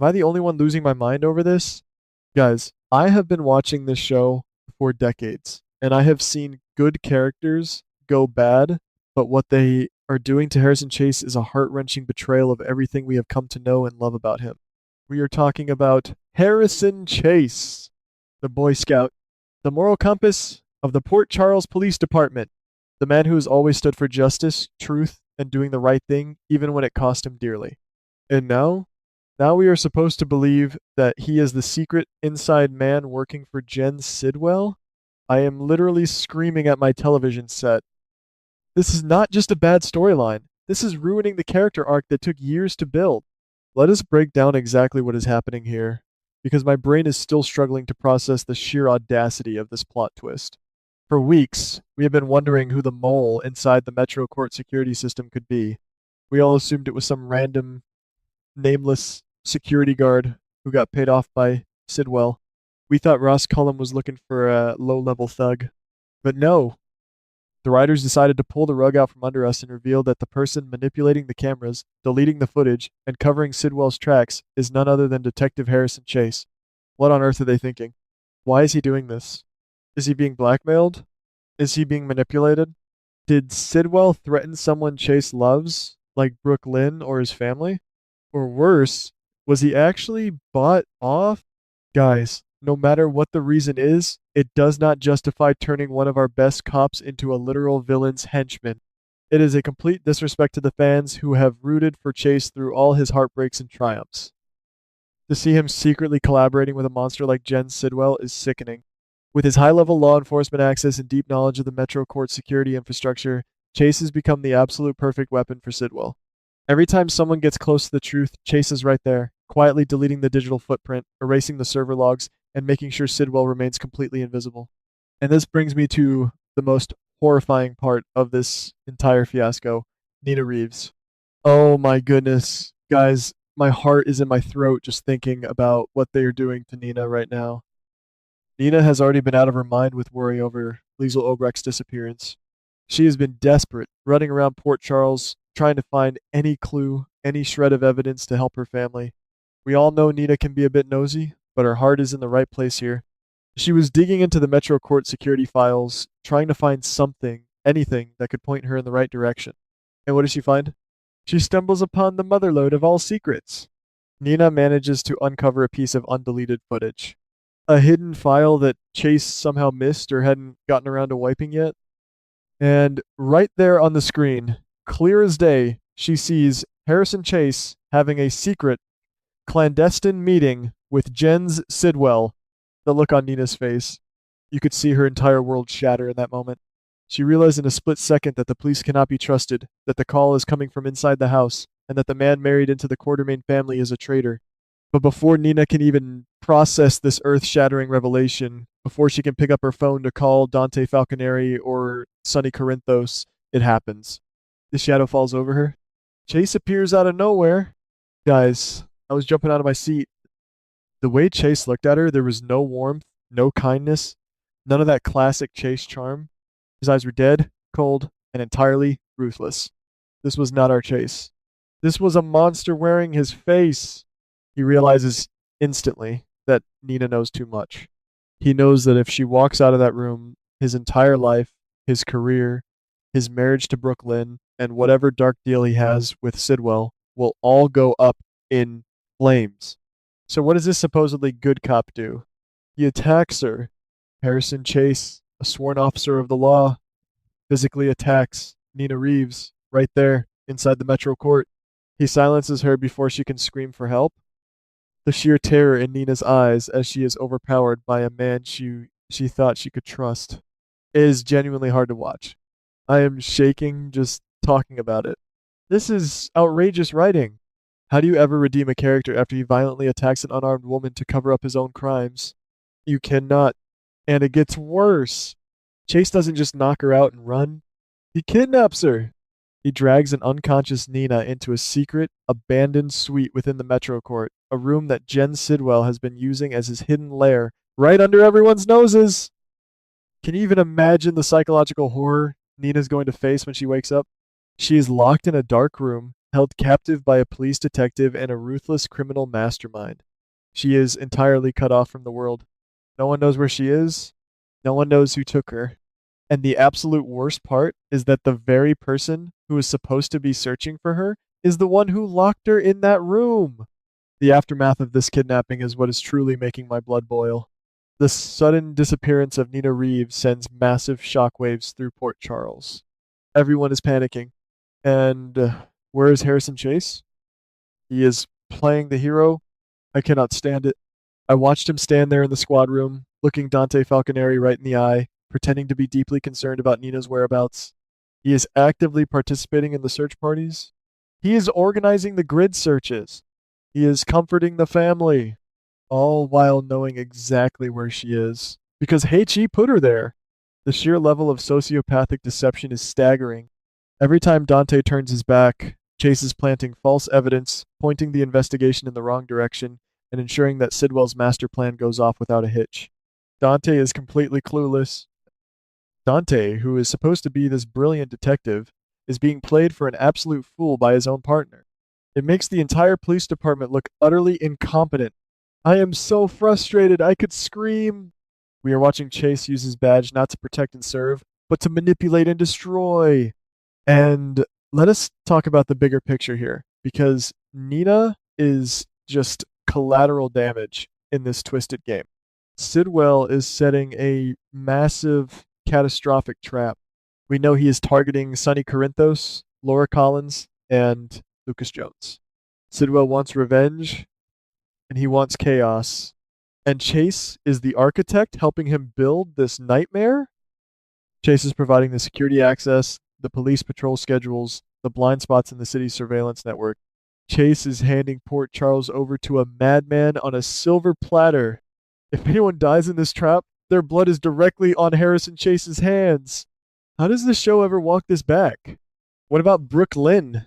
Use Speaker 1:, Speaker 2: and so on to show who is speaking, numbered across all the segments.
Speaker 1: Am I the only one losing my mind over this? Guys, I have been watching this show for decades, and I have seen good characters go bad, but what they are doing to Harrison Chase is a heart-wrenching betrayal of everything we have come to know and love about him. We are talking about Harrison Chase, the Boy Scout, the moral compass of the Port Charles Police Department, the man who has always stood for justice, truth, and doing the right thing, even when it cost him dearly. And now we are supposed to believe that he is the secret inside man working for Jen Sidwell? I am literally screaming at my television set. This is not just a bad storyline. This is ruining the character arc that took years to build. Let us break down exactly what is happening here, because my brain is still struggling to process the sheer audacity of this plot twist. For weeks, we have been wondering who the mole inside the Metro Court security system could be. We all assumed it was some random, nameless security guard who got paid off by Sidwell. We thought Ross Cullum was looking for a low-level thug. But no, the writers decided to pull the rug out from under us and reveal that the person manipulating the cameras, deleting the footage, and covering Sidwell's tracks is none other than Detective Harrison Chase. What on earth are they thinking? Why is he doing this? Is he being blackmailed? Is he being manipulated? Did Sidwell threaten someone Chase loves, like Brooke Lynn or his family? Or worse, was he actually bought off? Guys, no matter what the reason is, it does not justify turning one of our best cops into a literal villain's henchman. It is a complete disrespect to the fans who have rooted for Chase through all his heartbreaks and triumphs. To see him secretly collaborating with a monster like Jen Sidwell is sickening. With his high-level law enforcement access and deep knowledge of the Metro Court security infrastructure, Chase has become the absolute perfect weapon for Sidwell. Every time someone gets close to the truth, Chase is right there, quietly deleting the digital footprint, erasing the server logs, and making sure Sidwell remains completely invisible. And this brings me to the most horrifying part of this entire fiasco, Nina Reeves. Oh my goodness. Guys, my heart is in my throat just thinking about what they are doing to Nina right now. Nina has already been out of her mind with worry over Liesl Obrecht's disappearance. She has been desperate, running around Port Charles, trying to find any clue, any shred of evidence to help her family. We all know Nina can be a bit nosy, but her heart is in the right place here. She was digging into the Metro Court security files, trying to find something, anything that could point her in the right direction. And what does she find? She stumbles upon the motherlode of all secrets. Nina manages to uncover a piece of undeleted footage. A hidden file that Chase somehow missed or hadn't gotten around to wiping yet. And right there on the screen, clear as day, she sees Harrison Chase having a secret, clandestine meeting with Jens Sidwell. The look on Nina's face. You could see her entire world shatter in that moment. She realized in a split second that the police cannot be trusted, that the call is coming from inside the house, and that the man married into the Quartermain family is a traitor. But before Nina can even process this earth-shattering revelation, before she can pick up her phone to call Dante Falconeri or Sonny Corinthos, it happens. The shadow falls over her. Chase appears out of nowhere. Guys, I was jumping out of my seat. The way Chase looked at her, there was no warmth, no kindness, none of that classic Chase charm. His eyes were dead, cold, and entirely ruthless. This was not our Chase. This was a monster wearing his face. He realizes instantly that Nina knows too much. He knows that if she walks out of that room, his entire life, his career, his marriage to Brooke Lynn, and whatever dark deal he has with Sidwell will all go up in flames. So what does this supposedly good cop do? He attacks her. Harrison Chase, a sworn officer of the law, physically attacks Nina Reeves right there inside the Metro Court. He silences her before she can scream for help. The sheer terror in Nina's eyes as she is overpowered by a man she thought she could trust is genuinely hard to watch. I am shaking just talking about it. This is outrageous writing. How do you ever redeem a character after he violently attacks an unarmed woman to cover up his own crimes? You cannot. And it gets worse. Chase doesn't just knock her out and run. He kidnaps her. He drags an unconscious Nina into a secret, abandoned suite within the Metro Court, a room that Jen Sidwell has been using as his hidden lair, right under everyone's noses. Can you even imagine the psychological horror Nina's going to face when she wakes up? She is locked in a dark room, held captive by a police detective and a ruthless criminal mastermind. She is entirely cut off from the world. No one knows where she is. No one knows who took her. And the absolute worst part is that the very person who is supposed to be searching for her is the one who locked her in that room. The aftermath of this kidnapping is what is truly making my blood boil. The sudden disappearance of Nina Reeves sends massive shockwaves through Port Charles. Everyone is panicking. And where is Harrison Chase? He is playing the hero. I cannot stand it. I watched him stand there in the squad room, looking Dante Falconeri right in the eye, pretending to be deeply concerned about Nina's whereabouts. He is actively participating in the search parties. He is organizing the grid searches. He is comforting the family, all while knowing exactly where she is. Because He put her there. The sheer level of sociopathic deception is staggering. Every time Dante turns his back, Chase is planting false evidence, pointing the investigation in the wrong direction, and ensuring that Sidwell's master plan goes off without a hitch. Dante is completely clueless. Dante, who is supposed to be this brilliant detective, is being played for an absolute fool by his own partner. It makes the entire police department look utterly incompetent. I am so frustrated, I could scream. We are watching Chase use his badge not to protect and serve, but to manipulate and destroy. And let us talk about the bigger picture here, because Nina is just collateral damage in this twisted game. Sidwell is setting a massive, catastrophic trap. We know he is targeting Sonny Corinthos, Laura Collins, and Lucas Jones. Sidwell wants revenge, and he wants chaos. And Chase is the architect helping him build this nightmare? Chase is providing the security access, the police patrol schedules, the blind spots in the city's surveillance network. Chase is handing Port Charles over to a madman on a silver platter. If anyone dies in this trap, their blood is directly on Harrison Chase's hands. How does the show ever walk this back? What about Brooklyn?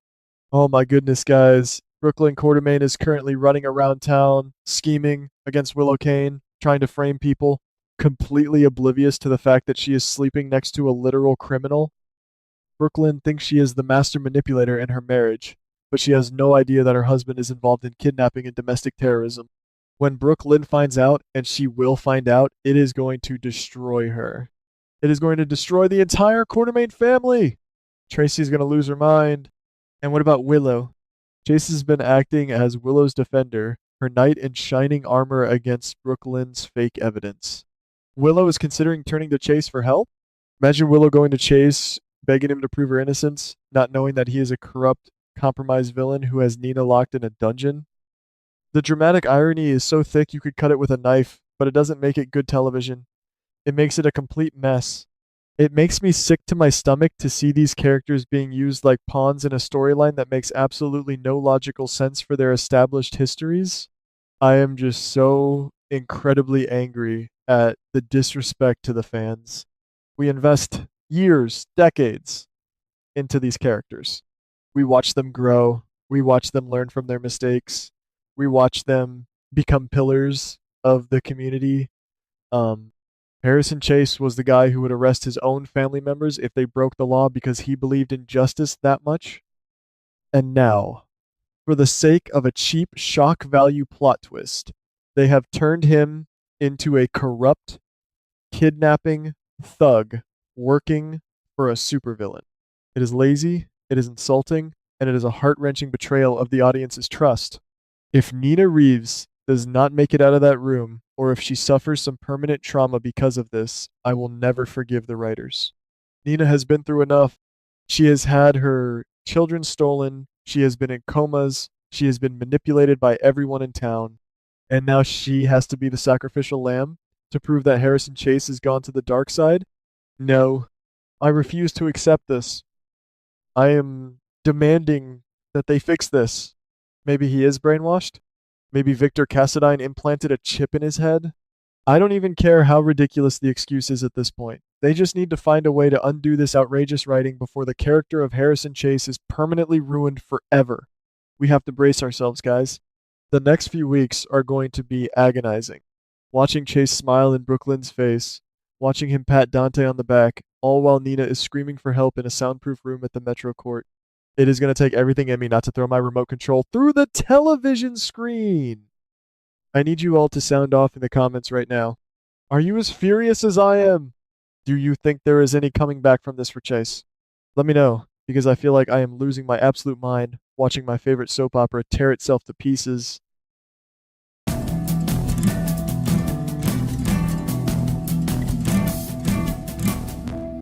Speaker 1: Oh my goodness, guys. Brooklyn Quartermain is currently running around town, scheming against Willow Kane, trying to frame people, completely oblivious to the fact that she is sleeping next to a literal criminal. Brooklyn thinks she is the master manipulator in her marriage, but she has no idea that her husband is involved in kidnapping and domestic terrorism. When Brooklyn finds out, and she will find out, it is going to destroy her. It is going to destroy the entire Quartermain family. Tracy's going to lose her mind. And what about Willow? Chase has been acting as Willow's defender, her knight in shining armor against Brooklyn's fake evidence. Willow is considering turning to Chase for help? Imagine Willow going to Chase, begging him to prove her innocence, not knowing that he is a corrupt, compromised villain who has Nina locked in a dungeon. The dramatic irony is so thick you could cut it with a knife, but it doesn't make it good television. It makes it a complete mess. It makes me sick to my stomach to see these characters being used like pawns in a storyline that makes absolutely no logical sense for their established histories. I am just so incredibly angry at the disrespect to the fans. We invest years, decades into these characters. We watch them grow. We watch them learn from their mistakes. We watch them become pillars of the community. Harrison Chase was the guy who would arrest his own family members if they broke the law because he believed in justice that much. And now, for the sake of a cheap shock value plot twist, they have turned him into a corrupt, kidnapping thug working for a supervillain. It is lazy, it is insulting, and it is a heart-wrenching betrayal of the audience's trust. If Nina Reeves does not make it out of that room, or if she suffers some permanent trauma because of this, I will never forgive the writers. Nina has been through enough. She has had her children stolen. She has been in comas. She has been manipulated by everyone in town. And now she has to be the sacrificial lamb to prove that Harrison Chase has gone to the dark side? No, I refuse to accept this. I am demanding that they fix this. Maybe he is brainwashed? Maybe Victor Cassadine implanted a chip in his head? I don't even care how ridiculous the excuse is at this point. They just need to find a way to undo this outrageous writing before the character of Harrison Chase is permanently ruined forever. We have to brace ourselves, guys. The next few weeks are going to be agonizing. Watching Chase smile in Brooklyn's face, watching him pat Dante on the back, all while Nina is screaming for help in a soundproof room at the Metro Court. It is going to take everything in me not to throw my remote control through the television screen. I need you all to sound off in the comments right now. Are you as furious as I am? Do you think there is any coming back from this for Chase? Let me know, because I feel like I am losing my absolute mind watching my favorite soap opera tear itself to pieces